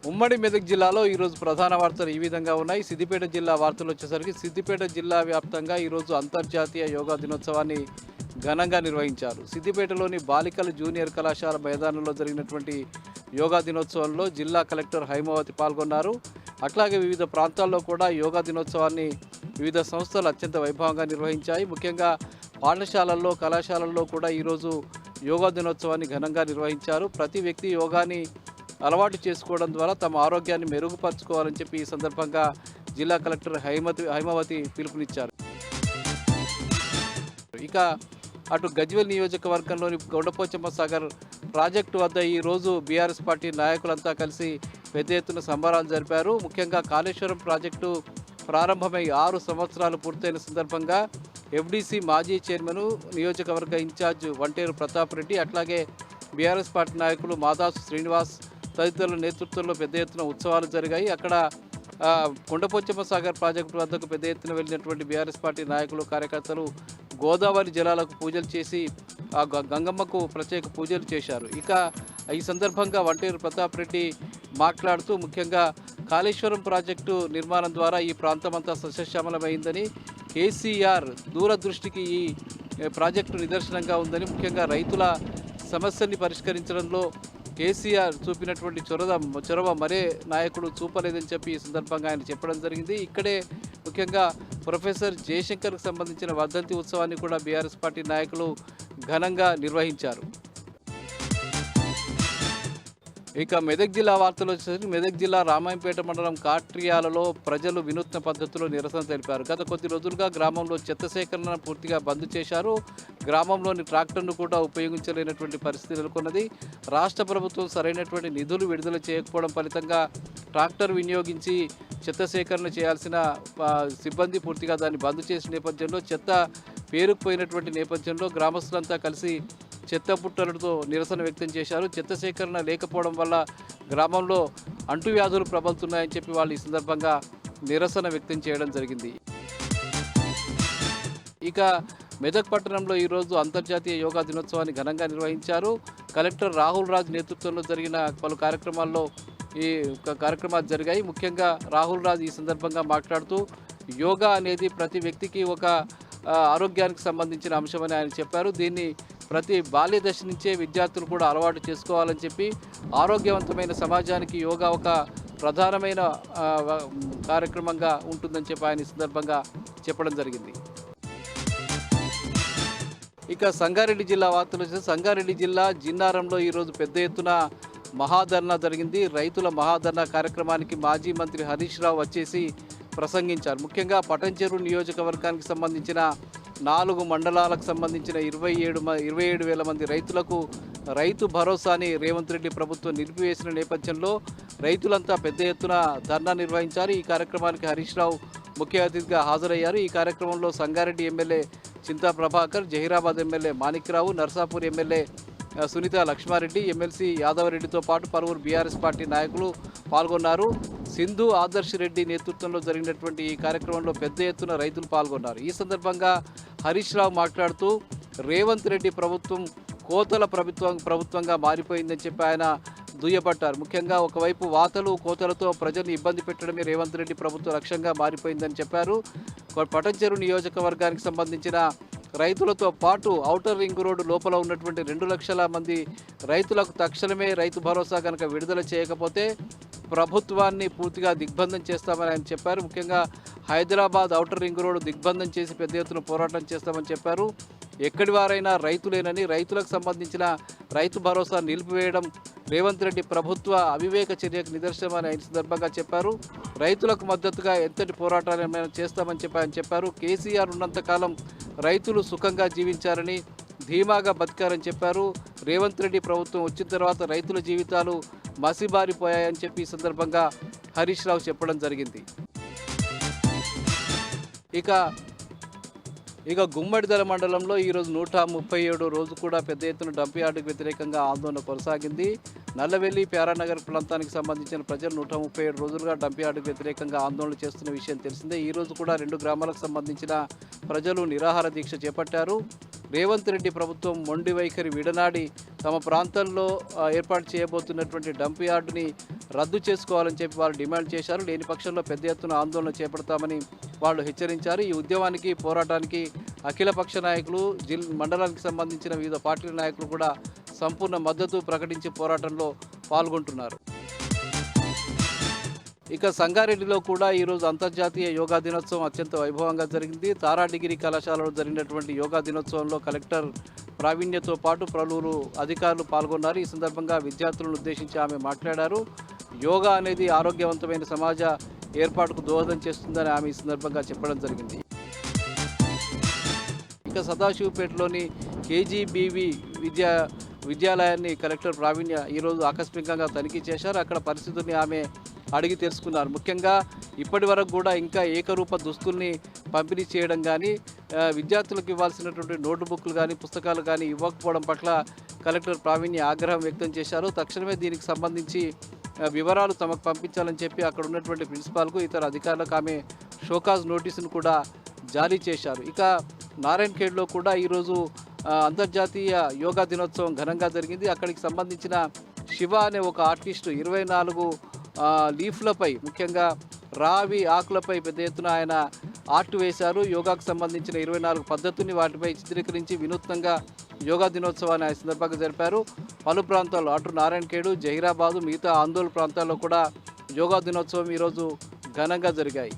ఉమ్మడి మెదక్ జిల్లాలో ఈరోజు ప్రధాన వార్తలు ఈ విధంగా ఉన్నాయి. సిద్దిపేట జిల్లా వార్తలు వచ్చేసరికి సిద్దిపేట జిల్లా వ్యాప్తంగా ఈరోజు అంతర్జాతీయ యోగా దినోత్సవాన్ని ఘనంగా నిర్వహించారు. సిద్దిపేటలోని బాలికల జూనియర్ కళాశాల మైదానంలో జరిగినటువంటి యోగా దినోత్సవంలో జిల్లా కలెక్టర్ హైమావతి పాల్గొన్నారు. అట్లాగే వివిధ ప్రాంతాల్లో కూడా యోగా దినోత్సవాన్ని వివిధ సంస్థలు అత్యంత వైభవంగా నిర్వహించాయి. ముఖ్యంగా పాఠశాలల్లో కళాశాలల్లో కూడా ఈరోజు యోగా దినోత్సవాన్ని ఘనంగా నిర్వహించారు. ప్రతి వ్యక్తి యోగాని అలవాటు చేసుకోవడం ద్వారా తమ ఆరోగ్యాన్ని మెరుగుపరచుకోవాలని చెప్పి ఈ సందర్భంగా జిల్లా కలెక్టర్ హైమావతి పిలుపునిచ్చారు. ఇక అటు గజ్వేల్ నియోజకవర్గంలోని గౌడపోచమ్మ సాగర్ ప్రాజెక్టు వద్ద ఈరోజు బీఆర్ఎస్ పార్టీ నాయకులంతా కలిసి పెద్ద ఎత్తున సంబరాలు జరిపారు. ముఖ్యంగా కాళేశ్వరం ప్రాజెక్టు ప్రారంభమై 6 సంవత్సరాలు పూర్తయిన సందర్భంగా ఎఫ్డీసీ మాజీ చైర్మన్ నియోజకవర్గ ఇన్ఛార్జ్ వంటేరు ప్రతాప్ రెడ్డి, అట్లాగే బీఆర్ఎస్ పార్టీ నాయకులు మాదాసు శ్రీనివాస్ తదితరుల నేతృత్వంలో పెద్ద ఎత్తున ఉత్సవాలు జరిగాయి. అక్కడ కొండపోచమ్మ సాగర్ ప్రాజెక్టు వద్దకు పెద్ద ఎత్తున వెళ్ళినటువంటి బీఆర్ఎస్ పార్టీ నాయకులు కార్యకర్తలు గోదావరి జలాలకు పూజలు చేసి ఆ గంగమ్మకు ప్రత్యేక పూజలు చేశారు. ఇక ఈ సందర్భంగా వంటేరు ప్రతాప్ రెడ్డి మాట్లాడుతూ ముఖ్యంగా కాళేశ్వరం ప్రాజెక్టు నిర్మాణం ద్వారా ఈ ప్రాంతమంతా సస్యశ్యామలమైందని, కేసీఆర్ దూరదృష్టికి ఈ ప్రాజెక్టు నిదర్శనంగా ఉందని, ముఖ్యంగా రైతుల సమస్యల్ని పరిష్కరించడంలో కేసీఆర్ చూపినటువంటి చొరవ మరే నాయకుడు చూపలేదని చెప్పి ఈ సందర్భంగా ఆయన చెప్పడం జరిగింది. ఇక్కడే ముఖ్యంగా ప్రొఫెసర్ జయశంకర్కు సంబంధించిన వర్ధంతి ఉత్సవాన్ని కూడా బీఆర్ఎస్ పార్టీ నాయకులు ఘనంగా నిర్వహించారు. ఇక మెదక్ జిల్లా వార్తలు వచ్చేసరికి మెదక్ జిల్లా రామాయంపేట మండలం కాట్రియాలలో ప్రజలు వినూత్న పద్ధతిలో నిరసన తెలిపారు. గత కొద్ది రోజులుగా గ్రామంలో చెత్త సేకరణ పూర్తిగా బంద్ చేశారు. గ్రామంలోని ట్రాక్టర్ను కూడా ఉపయోగించలేనటువంటి పరిస్థితి నెలకొన్నది. రాష్ట్ర ప్రభుత్వం సరైనటువంటి నిధులు విడుదల చేయకపోవడం ఫలితంగా ట్రాక్టర్ వినియోగించి చెత్త సేకరణ చేయాల్సిన సిబ్బంది పూర్తిగా దాన్ని బంద్ చేసిన నేపథ్యంలో చెత్త పేరుకుపోయినటువంటి నేపథ్యంలో గ్రామస్తులంతా కలిసి చెత్త పుట్టలతో నిరసన వ్యక్తం చేశారు. చెత్త సేకరణ లేకపోవడం వల్ల గ్రామంలో అంటువ్యాధులు ప్రబలుతున్నాయని చెప్పి వాళ్ళు ఈ సందర్భంగా నిరసన వ్యక్తం చేయడం జరిగింది. ఇక మెదక్ పట్టణంలో ఈరోజు అంతర్జాతీయ యోగా దినోత్సవాన్ని ఘనంగా నిర్వహించారు. కలెక్టర్ రాహుల్ రాజ్ నేతృత్వంలో జరిగిన పలు కార్యక్రమాల్లో ఈ కార్యక్రమాలు జరిగాయి. ముఖ్యంగా రాహుల్ రాజ్ ఈ సందర్భంగా మాట్లాడుతూ యోగా అనేది ప్రతి వ్యక్తికి ఒక ఆరోగ్యానికి సంబంధించిన అంశమని ఆయన చెప్పారు. దీన్ని ప్రతి బాల్య దశ నుంచే విద్యార్థులు కూడా అలవాటు చేసుకోవాలని చెప్పి ఆరోగ్యవంతమైన సమాజానికి యోగా ఒక ప్రధానమైన కార్యక్రమంగా ఉంటుందని చెప్పి ఆయన ఈ సందర్భంగా చెప్పడం జరిగింది. ఇక సంగారెడ్డి జిల్లా వార్తలు వచ్చేసి సంగారెడ్డి జిల్లా జిన్నారంలో ఈరోజు పెద్ద ఎత్తున మహాధర్నా జరిగింది. రైతుల మహాధర్నా కార్యక్రమానికి మాజీ మంత్రి హరీష్ రావు వచ్చేసి ప్రసంగించారు. ముఖ్యంగా పటంచెరు నియోజకవర్గానికి సంబంధించిన 4 మండలాలకు సంబంధించిన 27,000 మంది రైతులకు రైతు భరోసాని రేవంత్ రెడ్డి ప్రభుత్వం నిలిపివేసిన నేపథ్యంలో రైతులంతా పెద్ద ఎత్తున ధర్నా నిర్వహించారు. ఈ కార్యక్రమానికి హరీష్ రావు ముఖ్య అతిథిగా హాజరయ్యారు. ఈ కార్యక్రమంలో Sangareddy MLA Chinta Prabhakar, Zaheerabad MLA Manikrao, Narsapur MLA Sunitha Laxma Reddy, MLC యాదవరెడ్డితో పాటు పలువురు బీఆర్ఎస్ పార్టీ నాయకులు పాల్గొన్నారు. సింధు ఆదర్శ్ రెడ్డి నేతృత్వంలో జరిగినటువంటి ఈ కార్యక్రమంలో పెద్ద ఎత్తున రైతులు పాల్గొన్నారు. ఈ సందర్భంగా హరీష్ రావు మాట్లాడుతూ రేవంత్ రెడ్డి ప్రభుత్వం కోతల ప్రభుత్వంగా మారిపోయిందని చెప్పి ఆయన దుయ్యబట్టారు. ముఖ్యంగా ఒకవైపు వాతలు కోతలతో ప్రజల్ని ఇబ్బంది పెట్టడమే రేవంత్ రెడ్డి ప్రభుత్వ లక్ష్యంగా మారిపోయిందని చెప్పారు. పటంచెరు నియోజకవర్గానికి సంబంధించిన రైతులతో పాటు ఔటర్ రింగ్ రోడ్డు లోపల ఉన్నటువంటి 2 లక్షల మంది రైతులకు తక్షణమే రైతు భరోసా కనుక విడుదల చేయకపోతే ప్రభుత్వాన్ని పూర్తిగా దిగ్బంధం చేస్తామని ఆయన చెప్పారు. ముఖ్యంగా హైదరాబాద్ ఔటర్ రింగ్ రోడ్డు దిగ్బంధం చేసి పెద్ద ఎత్తున పోరాటం చేస్తామని చెప్పారు. ఎక్కడి వారైనా రైతులేనని, రైతులకు సంబంధించిన రైతు భరోసా నిలిపివేయడం రేవంత్ రెడ్డి ప్రభుత్వ అవివేక చర్యకు నిదర్శనమని ఆయన సందర్భంగా చెప్పారు. రైతులకు మద్దతుగా ఎంతటి పోరాటాలు ఏమైనా చేస్తామని చెప్పి ఆయన చెప్పారు. కేసీఆర్ ఉన్నంతకాలం రైతులు సుఖంగా జీవించారని, ధీమాగా బతికారని చెప్పారు. రేవంత్ రెడ్డి ప్రభుత్వం వచ్చిన తర్వాత రైతుల జీవితాలు మసిబారిపోయాయని చెప్పి ఈ సందర్భంగా హరీష్ రావు చెప్పడం జరిగింది. ఇక గుమ్మడిదల మండలంలో ఈరోజు 137 రోజు కూడా పెద్ద ఎత్తున డంప్ యార్డుకు వ్యతిరేకంగా ఆందోళన కొనసాగింది. నల్లవెల్లి, ప్యారానగర్ ప్రాంతానికి సంబంధించిన ప్రజలు 137 రోజులుగా డంప్ యార్డుకు వ్యతిరేకంగా ఆందోళన చేస్తున్న విషయం తెలిసిందే. ఈరోజు కూడా 2 గ్రామాలకు సంబంధించిన ప్రజలు నిరాహార దీక్ష చేపట్టారు. రేవంత్ రెడ్డి ప్రభుత్వం మొండి వైఖరి విడనాడి తమ ప్రాంతంలో ఏర్పాటు చేయబోతున్నటువంటి డంప్ యార్డుని రద్దు చేసుకోవాలని చెప్పి వాళ్ళు డిమాండ్ చేశారు. లేని పక్షంలో పెద్ద ఎత్తున ఆందోళన చేపడతామని వాళ్ళు హెచ్చరించారు. ఈ ఉద్యమానికి పోరాటానికి అఖిలపక్ష నాయకులు మండలానికి సంబంధించిన వివిధ పార్టీల నాయకులు కూడా సంపూర్ణ మద్దతు ప్రకటించి పోరాటంలో పాల్గొంటున్నారు. ఇక సంగారెడ్డిలో కూడా ఈరోజు అంతర్జాతీయ యోగా దినోత్సవం అత్యంత వైభవంగా జరిగింది. తారా డిగ్రీ కళాశాలలో జరిగినటువంటి యోగా దినోత్సవంలో కలెక్టర్ ప్రావీణ్యతో పాటు పలువురు అధికారులు పాల్గొన్నారు. ఈ సందర్భంగా విద్యార్థులను ఉద్దేశించి ఆమె మాట్లాడారు. యోగా అనేది ఆరోగ్యవంతమైన సమాజ ఏర్పాటుకు దోహదం చేస్తుందని ఆమె ఈ సందర్భంగా చెప్పడం జరిగింది. ఇక సదాశివపేటలోని కేజీబీవి విద్యాలయాన్ని కలెక్టర్ ప్రావీణ్య ఈరోజు ఆకస్మికంగా తనిఖీ చేశారు. అక్కడ పరిస్థితుల్ని ఆమె అడిగి తెలుసుకున్నారు. ముఖ్యంగా ఇప్పటి వరకు కూడా ఇంకా ఏకరూప దుస్తుల్ని పంపిణీ చేయడం కానీ, విద్యార్థులకు ఇవ్వాల్సినటువంటి నోట్బుక్లు కానీ, పుస్తకాలు కానీ ఇవ్వకపోవడం పట్ల కలెక్టర్ ప్రావీణ్య ఆగ్రహం వ్యక్తం చేశారు. తక్షణమే దీనికి సంబంధించి వివరాలు తమకు పంపించాలని చెప్పి అక్కడ ఉన్నటువంటి ప్రిన్సిపాల్కు, ఇతర అధికారులకు ఆమె షోకాజ్ నోటీసును కూడా జారీ చేశారు. ఇక నారాయణఖేడ్లో కూడా ఈరోజు అంతర్జాతీయ యోగా దినోత్సవం ఘనంగా జరిగింది. అక్కడికి సంబంధించిన శివ అనే ఒక ఆర్టిస్టు 24 లీఫ్లపై, ముఖ్యంగా రావి ఆకులపై పెద్ద ఎత్తున ఆయన ఆర్ట్ వేశారు. యోగాకు సంబంధించిన 24 పద్ధతుల్ని వాటిపై చిత్రీకరించి వినూత్నంగా యోగా దినోత్సవాన్ని ఆ సందర్భంగా జరిపారు. పలు ప్రాంతాల్లో అటు నారాయణఖేడు, జహీరాబాదు, మిగతా ఆందోళన ప్రాంతాల్లో కూడా యోగా దినోత్సవం ఈరోజు ఘనంగా జరిగాయి.